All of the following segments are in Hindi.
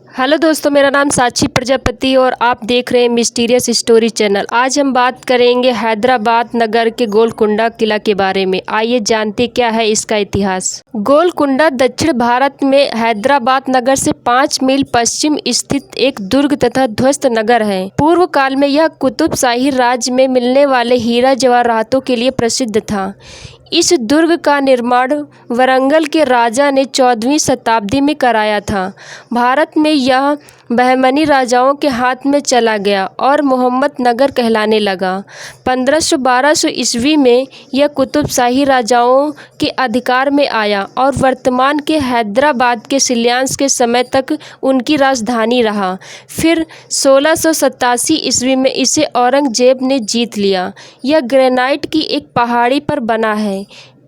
हेलो दोस्तों, मेरा नाम साक्षी प्रजापति और आप देख रहे हैं मिस्टीरियस स्टोरी चैनल। आज हम बात करेंगे हैदराबाद नगर के गोलकुंडा किला के बारे में। आइए जानते क्या है इसका इतिहास। गोलकुंडा दक्षिण भारत में हैदराबाद नगर से 5 मील पश्चिम स्थित एक दुर्ग तथा ध्वस्त नगर है। पूर्व काल में यह कुतुब शाही राज्य में मिलने वाले हीरा जवाहरातों के लिए प्रसिद्ध था। इस दुर्ग का निर्माण वरंगल के राजा ने 14वीं शताब्दी में कराया था। भारत में यह बहमनी राजाओं के हाथ में चला गया और मोहम्मद नगर कहलाने लगा। 1500-1200 ईस्वी में यह कुतुब शाही राजाओं के अधिकार में आया और वर्तमान के हैदराबाद के शिलान्यास के समय तक उनकी राजधानी रहा। फिर 1687 ईस्वी में इसे औरंगजेब ने जीत लिया। यह ग्रेनाइट की एक पहाड़ी पर बना है।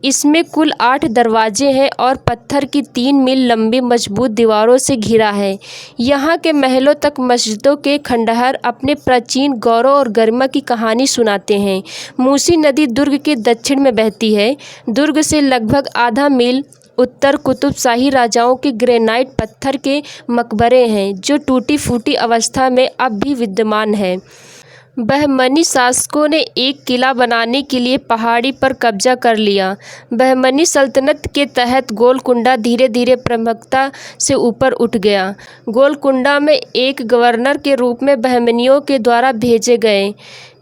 इसमें कुल 8 दरवाजे हैं और पत्थर की 3 मील लंबी मजबूत दीवारों से घिरा है। यहाँ के महलों तक मस्जिदों के खंडहर अपने प्राचीन गौरव और गरिमा की कहानी सुनाते हैं। मूसी नदी दुर्ग के दक्षिण में बहती है। दुर्ग से लगभग आधा मील उत्तर कुतुब शाही राजाओं के ग्रेनाइट पत्थर के मकबरे हैं, जो टूटी फूटी अवस्था में अब भी विद्यमान है। बहमनी शासकों ने एक किला बनाने के लिए पहाड़ी पर कब्जा कर लिया। बहमनी सल्तनत के तहत गोलकुंडा धीरे धीरे प्रमुखता से ऊपर उठ गया। गोलकुंडा में एक गवर्नर के रूप में बहमनियों के द्वारा भेजे गए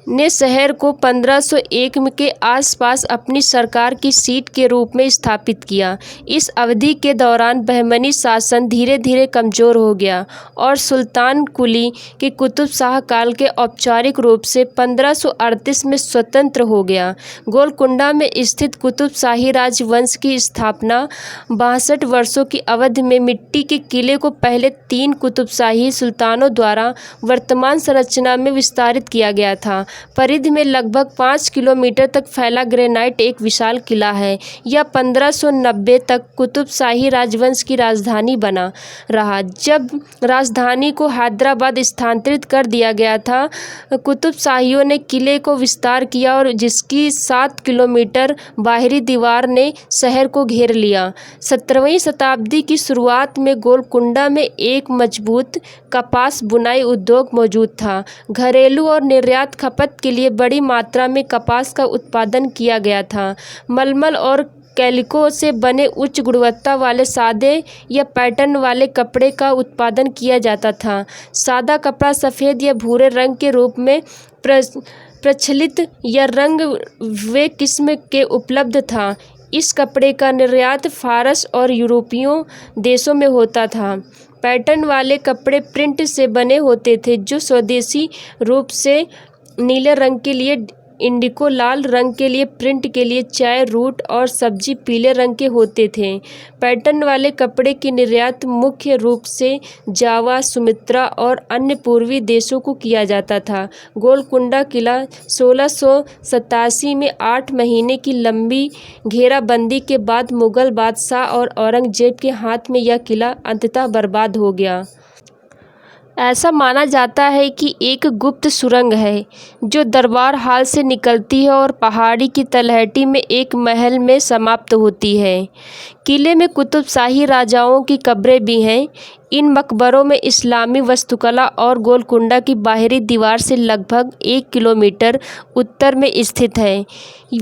ने शहर को 1501 के आसपास अपनी सरकार की सीट के रूप में स्थापित किया। इस अवधि के दौरान बहमनी शासन धीरे धीरे कमज़ोर हो गया और सुल्तान कुली के कुतुब शाह काल के औपचारिक रूप से 1538 में स्वतंत्र हो गया। गोलकुंडा में स्थित कुतुब शाही राजवंश की स्थापना 62 वर्षों की अवधि में मिट्टी के किले को पहले 3 कुतुब शाही सुल्तानों द्वारा वर्तमान संरचना में विस्तारित किया गया था। परिधि में लगभग 5 किलोमीटर तक फैला ग्रेनाइट एक विशाल किला है। यह 1590 तक कुतुब शाही राजवंश की राजधानी बना रहा। जब राजधानी को हैदराबाद स्थानांतरित कर दिया गया था, कुतुब शाहियों ने किले को विस्तार किया और जिसकी 7 किलोमीटर बाहरी दीवार ने शहर को घेर लिया। 17वीं शताब्दी की शुरुआत में गोलकुंडा में एक मजबूत कपास बुनाई उद्योग मौजूद था। घरेलू और निर्यात खपत के लिए बड़ी मात्रा में कपास का उत्पादन किया गया था। मलमल और कैलिको से बने उच्च गुणवत्ता वाले सादे या पैटर्न वाले कपड़े का उत्पादन किया जाता था। सादा कपड़ा सफ़ेद या भूरे रंग के रूप में प्रचलित या रंग वे किस्म के उपलब्ध था। इस कपड़े का निर्यात फारस और यूरोपीय देशों में होता था। पैटर्न वाले कपड़े प्रिंट से बने होते थे, जो स्वदेशी रूप से नीले रंग के लिए इंडिको, लाल रंग के लिए प्रिंट के लिए चाय, रूट और सब्जी पीले रंग के होते थे। पैटर्न वाले कपड़े की निर्यात मुख्य रूप से जावा, सुमात्रा और अन्य पूर्वी देशों को किया जाता था। गोलकुंडा किला 1687 में 8 महीने की लंबी घेराबंदी के बाद मुगल बादशाह और औरंगजेब के हाथ में यह किला अंततः बर्बाद हो गया। ऐसा माना जाता है कि एक गुप्त सुरंग है जो दरबार हाल से निकलती है और पहाड़ी की तलहटी में एक महल में समाप्त होती है। किले में कुतुब शाही राजाओं की कब्रें भी हैं। इन मकबरों में इस्लामी वास्तुकला और गोलकुंडा की बाहरी दीवार से लगभग 1 किलोमीटर उत्तर में स्थित है।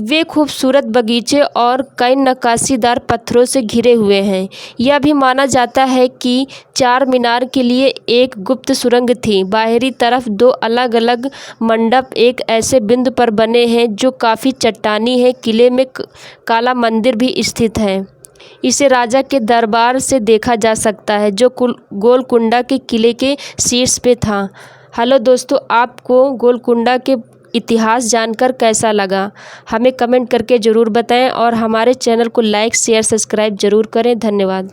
वे खूबसूरत बगीचे और कई नक्काशीदार पत्थरों से घिरे हुए हैं। यह भी माना जाता है कि चार मीनार के लिए एक गुप्त सुरंग थी। बाहरी तरफ 2 अलग अलग मंडप एक ऐसे बिंदु पर बने हैं जो काफ़ी चट्टानी है। किले में काला मंदिर भी स्थित है। इसे राजा के दरबार से देखा जा सकता है, जो गोलकुंडा के किले के शीर्ष पे था। हेलो दोस्तों, आपको गोलकुंडा के इतिहास जानकर कैसा लगा, हमें कमेंट करके ज़रूर बताएं और हमारे चैनल को लाइक, शेयर, सब्सक्राइब ज़रूर करें। धन्यवाद।